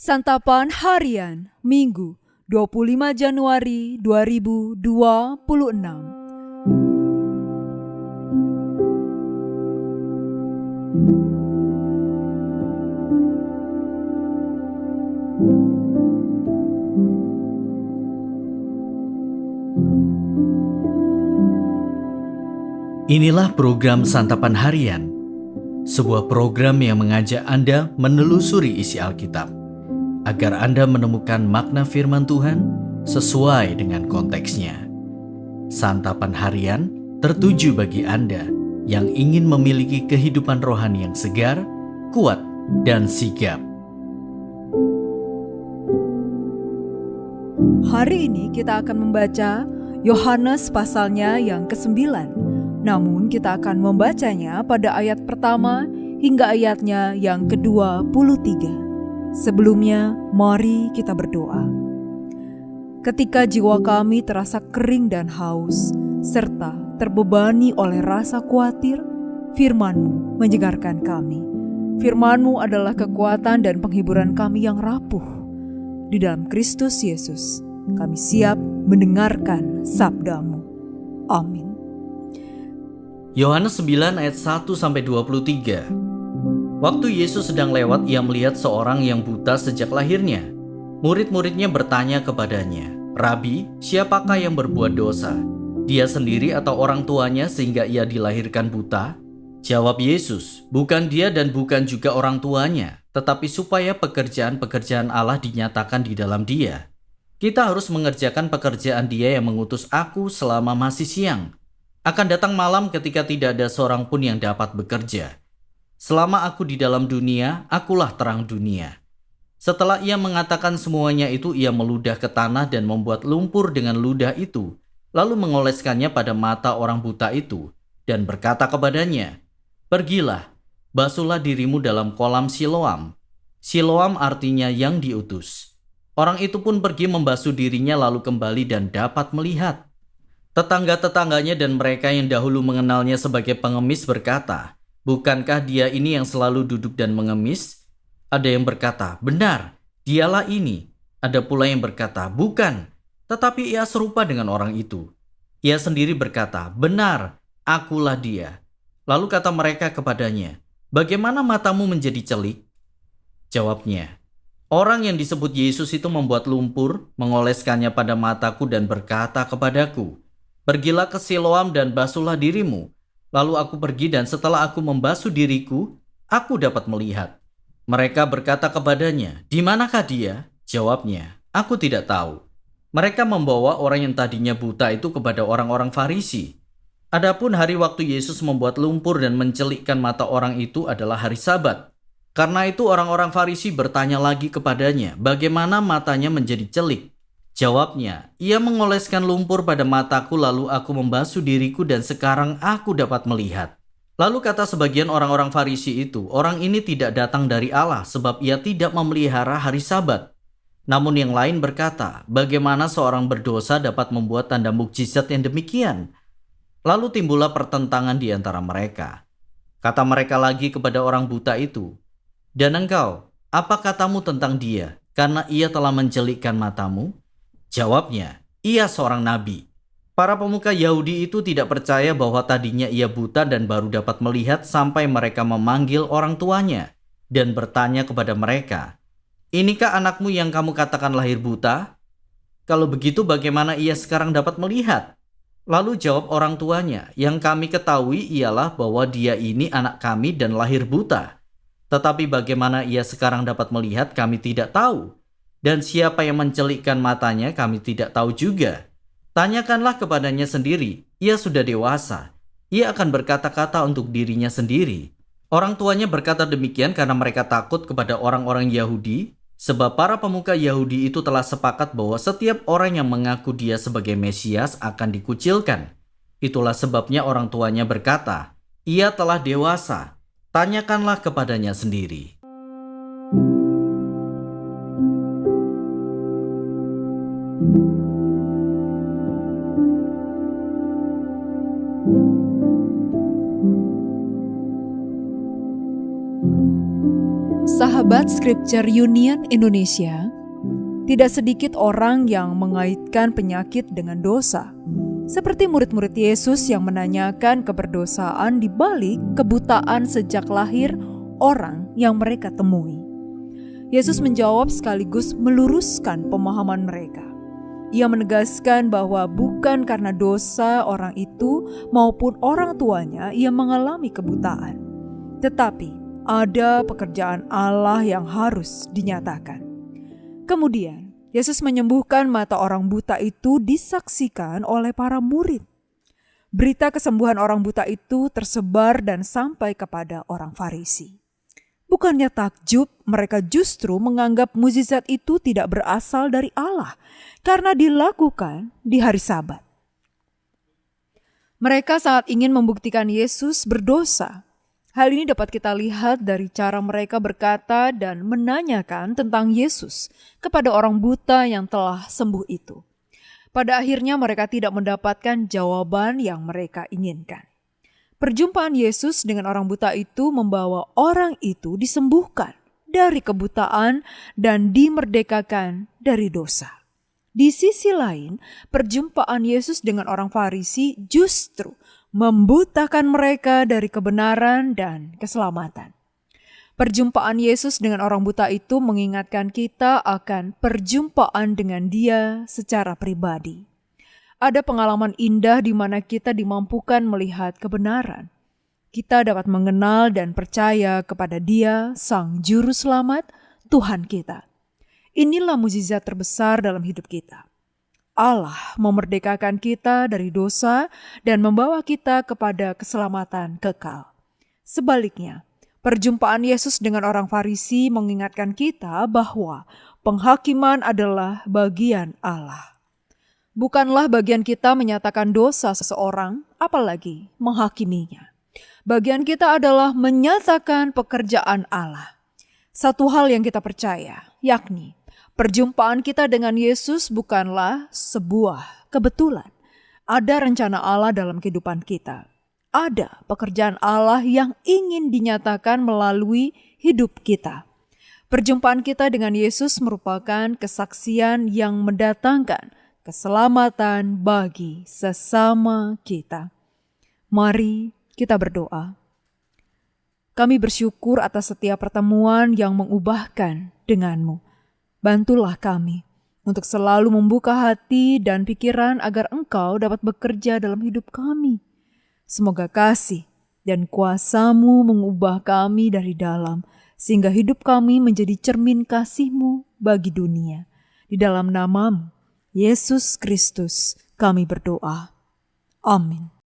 Santapan Harian Minggu 25 Januari 2026. Inilah program Santapan Harian, sebuah program yang mengajak Anda menelusuri isi Alkitab, agar Anda menemukan makna firman Tuhan sesuai dengan konteksnya. Santapan Harian tertuju bagi Anda yang ingin memiliki kehidupan rohani yang segar, kuat, dan sigap. Hari ini kita akan membaca Yohanes pasalnya yang ke-9. Namun kita akan membacanya pada ayat pertama hingga ayatnya yang ke-23. Sebelumnya, mari kita berdoa. Ketika jiwa kami terasa kering dan haus, serta terbebani oleh rasa khawatir, firman-Mu menyegarkan kami. Firman-Mu adalah kekuatan dan penghiburan kami yang rapuh. Di dalam Kristus Yesus, kami siap mendengarkan sabda-Mu. Amin. Yohanes 9 ayat 1-23. Waktu Yesus sedang lewat, ia melihat seorang yang buta sejak lahirnya. Murid-muridnya bertanya kepadanya, "Rabi, siapakah yang berbuat dosa? Dia sendiri atau orang tuanya sehingga ia dilahirkan buta?" Jawab Yesus, "Bukan dia dan bukan juga orang tuanya, tetapi supaya pekerjaan-pekerjaan Allah dinyatakan di dalam dia. Kita harus mengerjakan pekerjaan Dia yang mengutus aku selama masih siang. Akan datang malam ketika tidak ada seorang pun yang dapat bekerja. Selama aku di dalam dunia, akulah terang dunia." Setelah ia mengatakan semuanya itu, ia meludah ke tanah dan membuat lumpur dengan ludah itu, lalu mengoleskannya pada mata orang buta itu, dan berkata kepadanya, "Pergilah, basuhlah dirimu dalam kolam Siloam." Siloam artinya yang diutus. Orang itu pun pergi membasuh dirinya lalu kembali dan dapat melihat. Tetangga-tetangganya dan mereka yang dahulu mengenalnya sebagai pengemis berkata, "Bukankah dia ini yang selalu duduk dan mengemis?" Ada yang berkata, "Benar, dialah ini." Ada pula yang berkata, "Bukan, tetapi ia serupa dengan orang itu." Ia sendiri berkata, "Benar, akulah dia." Lalu kata mereka kepadanya, "Bagaimana matamu menjadi celik?" Jawabnya, "Orang yang disebut Yesus itu membuat lumpur, mengoleskannya pada mataku dan berkata kepadaku, 'Pergilah ke Siloam dan basuhlah dirimu.' Lalu aku pergi dan setelah aku membasuh diriku, aku dapat melihat." Mereka berkata kepadanya, "Di manakah dia?" Jawabnya, "Aku tidak tahu." Mereka membawa orang yang tadinya buta itu kepada orang-orang Farisi. Adapun hari waktu Yesus membuat lumpur dan mencelikkan mata orang itu adalah hari Sabat. Karena itu orang-orang Farisi bertanya lagi kepadanya, bagaimana matanya menjadi celik. Jawabnya, "Ia mengoleskan lumpur pada mataku lalu aku membasuh diriku dan sekarang aku dapat melihat." Lalu kata sebagian orang-orang Farisi itu, "Orang ini tidak datang dari Allah sebab ia tidak memelihara hari Sabat." Namun yang lain berkata, "Bagaimana seorang berdosa dapat membuat tanda mukjizat yang demikian?" Lalu timbullah pertentangan di antara mereka. Kata mereka lagi kepada orang buta itu, "Dan engkau, apa katamu tentang dia, karena ia telah mencelikkan matamu?" Jawabnya, "Ia seorang nabi." Para pemuka Yahudi itu tidak percaya bahwa tadinya ia buta dan baru dapat melihat sampai mereka memanggil orang tuanya dan bertanya kepada mereka, "Inikah anakmu yang kamu katakan lahir buta? Kalau begitu bagaimana ia sekarang dapat melihat?" Lalu jawab orang tuanya, "Yang kami ketahui ialah bahwa dia ini anak kami dan lahir buta. Tetapi bagaimana ia sekarang dapat melihat kami tidak tahu. Dan siapa yang mencelikkan matanya kami tidak tahu juga. Tanyakanlah kepadanya sendiri, ia sudah dewasa. Ia akan berkata-kata untuk dirinya sendiri." Orang tuanya berkata demikian karena mereka takut kepada orang-orang Yahudi, sebab para pemuka Yahudi itu telah sepakat bahwa setiap orang yang mengaku dia sebagai Mesias akan dikucilkan. Itulah sebabnya orang tuanya berkata, "Ia telah dewasa, tanyakanlah kepadanya sendiri." Sahabat Scripture Union Indonesia, tidak sedikit orang yang mengaitkan penyakit dengan dosa. Seperti murid-murid Yesus yang menanyakan keberdosaan di balik kebutaan sejak lahir orang yang mereka temui. Yesus menjawab sekaligus meluruskan pemahaman mereka. Ia menegaskan bahwa bukan karena dosa orang itu maupun orang tuanya ia mengalami kebutaan, tetapi ada pekerjaan Allah yang harus dinyatakan. Kemudian, Yesus menyembuhkan mata orang buta itu disaksikan oleh para murid. Berita kesembuhan orang buta itu tersebar dan sampai kepada orang Farisi. Bukannya takjub, mereka justru menganggap mukjizat itu tidak berasal dari Allah karena dilakukan di hari Sabat. Mereka sangat ingin membuktikan Yesus berdosa. Hal ini dapat kita lihat dari cara mereka berkata dan menanyakan tentang Yesus kepada orang buta yang telah sembuh itu. Pada akhirnya mereka tidak mendapatkan jawaban yang mereka inginkan. Perjumpaan Yesus dengan orang buta itu membawa orang itu disembuhkan dari kebutaan dan dimerdekakan dari dosa. Di sisi lain, perjumpaan Yesus dengan orang Farisi justru membutakan mereka dari kebenaran dan keselamatan. Perjumpaan Yesus dengan orang buta itu mengingatkan kita akan perjumpaan dengan Dia secara pribadi. Ada pengalaman indah di mana kita dimampukan melihat kebenaran. Kita dapat mengenal dan percaya kepada Dia, Sang Juru Selamat, Tuhan kita. Inilah mukjizat terbesar dalam hidup kita. Allah memerdekakan kita dari dosa dan membawa kita kepada keselamatan kekal. Sebaliknya, perjumpaan Yesus dengan orang Farisi mengingatkan kita bahwa penghakiman adalah bagian Allah. Bukanlah bagian kita menyatakan dosa seseorang, apalagi menghakiminya. Bagian kita adalah menyatakan pekerjaan Allah. Satu hal yang kita percaya, yakni perjumpaan kita dengan Yesus bukanlah sebuah kebetulan. Ada rencana Allah dalam kehidupan kita. Ada pekerjaan Allah yang ingin dinyatakan melalui hidup kita. Perjumpaan kita dengan Yesus merupakan kesaksian yang mendatangkan keselamatan bagi sesama kita. Mari kita berdoa. Kami bersyukur atas setiap pertemuan yang mengubahkan denganmu. Bantulah kami untuk selalu membuka hati dan pikiran agar Engkau dapat bekerja dalam hidup kami. Semoga kasih dan kuasa-Mu mengubah kami dari dalam, sehingga hidup kami menjadi cermin kasih-Mu bagi dunia. Di dalam nama-Mu, Yesus Kristus, kami berdoa. Amin.